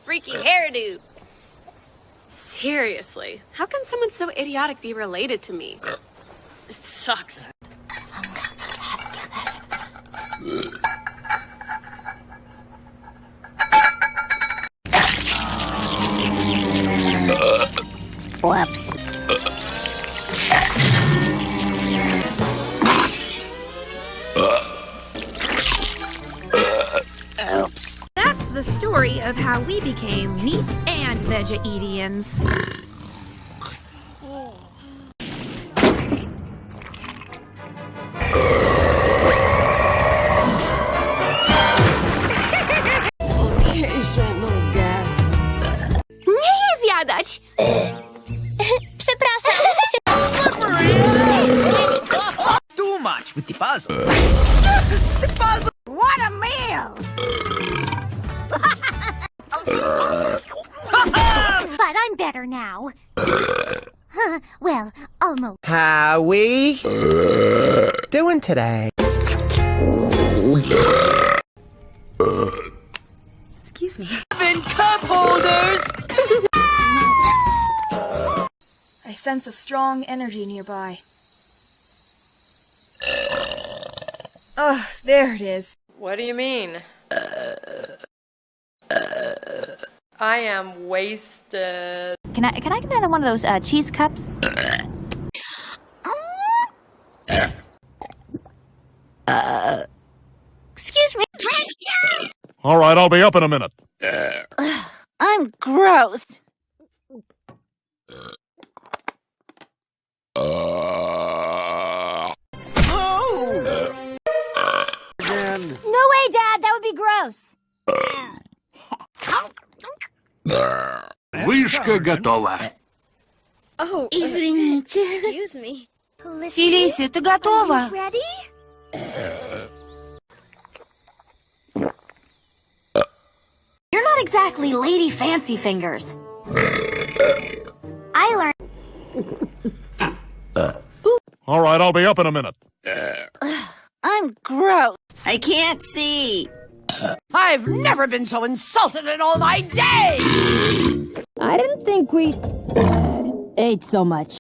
freaky hairdo. Seriously, how can someone so idiotic be related to me? It sucks. Whoops. Oops. That's the story of how we became meat and veggiedians. Occasional gas. Nie zjadać! Przepraszam. Too much with the puzzle. What a meal! But I'm better now. Well, almost. How we doing today? Excuse me. Cup holders! I sense a strong energy nearby. Oh, there it is. What do you mean? I am wasted. Can I get another one of those cheese cups? Excuse me. All right, I'll be up in a minute. I'm gross. No way, Dad. That would be gross. Вышка готова. Oh, Извините. excuse me. Фелисия, ты готова? Ready? You're not exactly Lady Fancy Fingers. I learned. All right, I'll be up in a minute. I'm gross. I can't see. I've never been so insulted in all my days! I didn't think we ate so much.